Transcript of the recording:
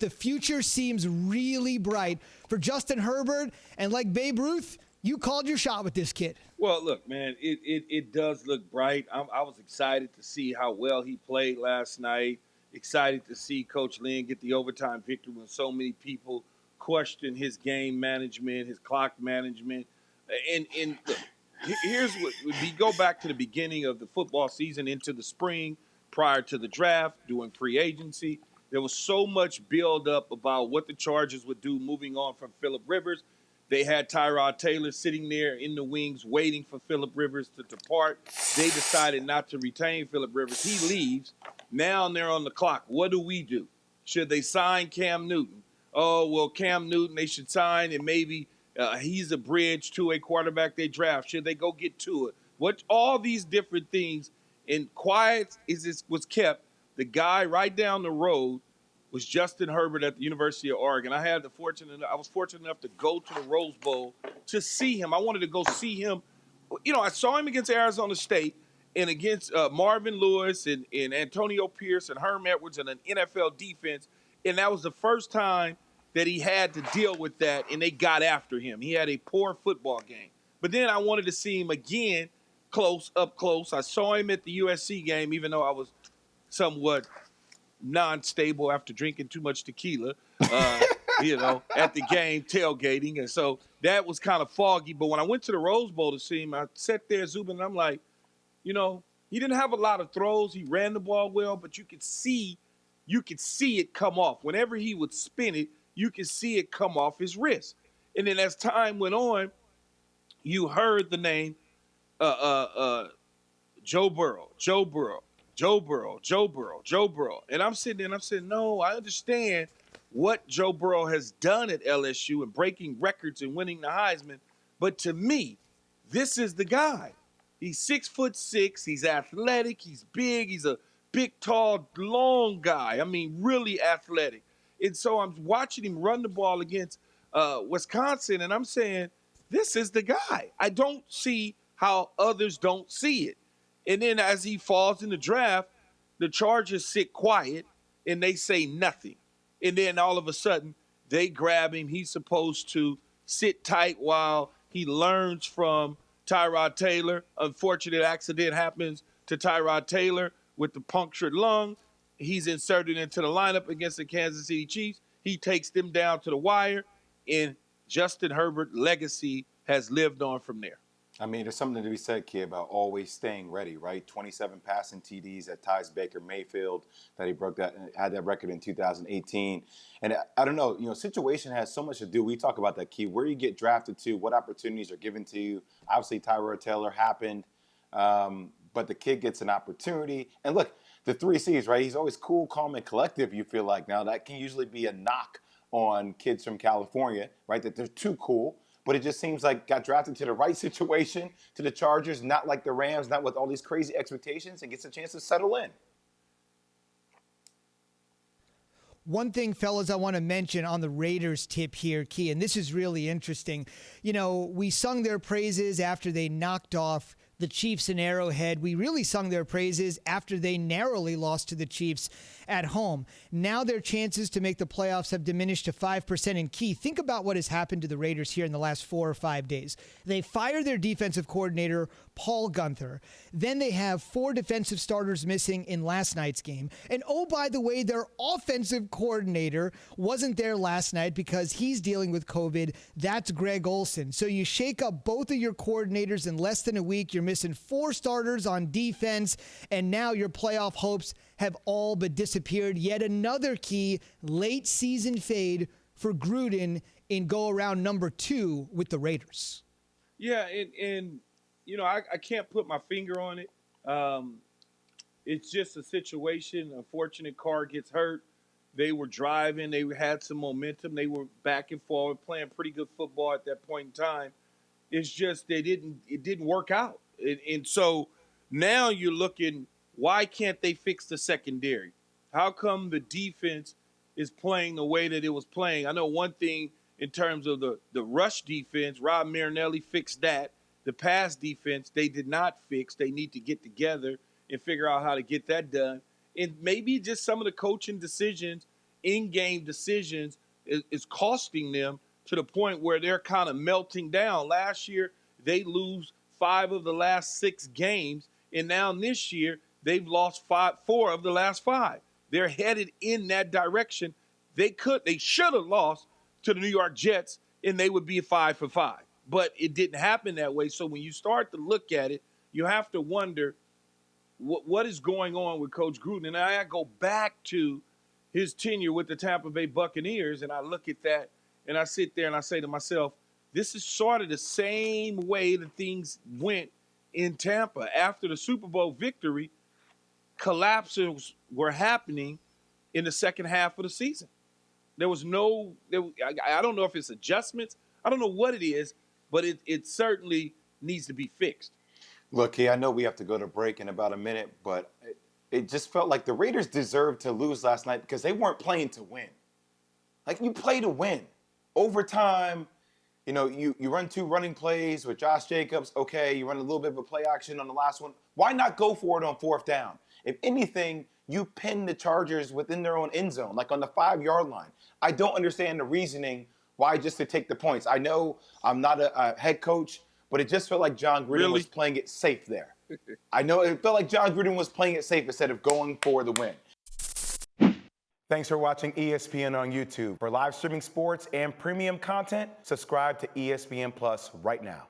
The future seems really bright for Justin Herbert, and like Babe Ruth, you called your shot with this kid. Well, look, man, it does look bright. I was excited to see how well he played last night. Excited to see Coach Lynn get the overtime victory when so many people question his game management, his clock management. And look, here's what we go back to the beginning of the football season into the spring, prior to the draft, doing free agency. There was so much build-up about what the Chargers would do moving on from Phillip Rivers. They had Tyrod Taylor sitting there in the wings waiting for Phillip Rivers to depart. They decided not to retain Phillip Rivers. He leaves. Now they're on the clock. What do? Should they sign Cam Newton? Oh, well, Cam Newton they should sign, and maybe he's a bridge to a quarterback they draft. Should they go get to it? What all these different things, and quiet was kept. The guy right down the road was Justin Herbert at the University of Oregon. I was fortunate enough to go to the Rose Bowl to see him. I wanted to go see him. You know, I saw him against Arizona State and against Marvin Lewis and Antonio Pierce and Herm Edwards and an NFL defense, and that was the first time that he had to deal with that, and they got after him. He had a poor football game. But then I wanted to see him again up close. I saw him at the USC game, even though I was somewhat non-stable after drinking too much tequila, at the game, tailgating. And so that was kind of foggy. But when I went to the Rose Bowl to see him, I sat there, Zubin, and I'm like, he didn't have a lot of throws. He ran the ball well, but you could see it come off. Whenever he would spin it, you could see it come off his wrist. And then as time went on, you heard the name Joe Burrow. And I'm sitting there and I'm saying, no, I understand what Joe Burrow has done at LSU and breaking records and winning the Heisman. But to me, this is the guy. He's 6'6". He's athletic. He's big. He's a big, tall, long guy. I mean, really athletic. And so I'm watching him run the ball against Wisconsin, and I'm saying, this is the guy. I don't see how others don't see it. And then as he falls in the draft, the Chargers sit quiet, and they say nothing. And then all of a sudden, they grab him. He's supposed to sit tight while he learns from Tyrod Taylor. Unfortunate accident happens to Tyrod Taylor with the punctured lung. He's inserted into the lineup against the Kansas City Chiefs. He takes them down to the wire, and Justin Herbert's legacy has lived on from there. I mean, there's something to be said, Kid, about always staying ready, right? 27 passing TDs that ties Baker Mayfield, that he had that record in 2018. And I don't know, situation has so much to do. We talk about that, Key, where you get drafted to, what opportunities are given to you. Obviously, Tyrod Taylor happened, but the kid gets an opportunity. And look, the 3 C's, right? He's always cool, calm, and collective, you feel like. Now, that can usually be a knock on kids from California, right? That they're too cool. But it just seems like got drafted to the right situation, to the Chargers, not like the Rams, not with all these crazy expectations, and gets a chance to settle in. One thing, fellas, I want to mention on the Raiders tip here, Key, and this is really interesting. We sung their praises after they knocked off the Chiefs in Arrowhead. We really sung their praises after they narrowly lost to the Chiefs at home. Now their chances to make the playoffs have diminished to 5%. And Key, think about what has happened to the Raiders here in the last 4 or 5 days. They fire their defensive coordinator, Paul Guenther. Then they have 4 defensive starters missing in last night's game. And oh, by the way, their offensive coordinator wasn't there last night because he's dealing with COVID. That's Greg Olsen. So you shake up both of your coordinators in less than a week. You're missing 4 starters on defense, and now your playoff hopes have all but disappeared. Yet another key late season fade for Gruden in go-around number 2 with the Raiders. Yeah, and I can't put my finger on it. It's just a situation. Unfortunate car gets hurt. They were driving. They had some momentum. They were back and forward, playing pretty good football at that point in time. It's just it didn't work out. And so now you're looking, why can't they fix the secondary? How come the defense is playing the way that it was playing? I know one thing in terms of the rush defense, Rob Marinelli fixed that. The pass defense, they did not fix. They need to get together and figure out how to get that done. And maybe just some of the coaching decisions in-game decisions is costing them to the point where they're kind of melting down. Last year, they lose 5 of the last 6 games, and now this year, they've lost 4 of the last 5. They're headed in that direction. They should have lost to the New York Jets, and they would be 5 for 5. But it didn't happen that way. So when you start to look at it, you have to wonder what is going on with Coach Gruden. And I go back to his tenure with the Tampa Bay Buccaneers, and I look at that, and I sit there and I say to myself, this is sort of the same way that things went in Tampa. After the Super Bowl victory, collapses were happening in the second half of the season. There was I don't know if it's adjustments. I don't know what it is, but it certainly needs to be fixed. Look, I know we have to go to break in about a minute, but it just felt like the Raiders deserved to lose last night because they weren't playing to win. Like, you play to win. Overtime, you run 2 running plays with Josh Jacobs. Okay, you run a little bit of a play action on the last one. Why not go for it on 4th down? If anything, you pin the Chargers within their own end zone, like on the 5-yard line. I don't understand the reasoning why just to take the points. I know I'm not a head coach, but it just felt like John Gruden was playing it safe there. I know it felt like John Gruden was playing it safe instead of going for the win. Thanks for watching ESPN on YouTube. For live streaming sports and premium content, subscribe to ESPN Plus right now.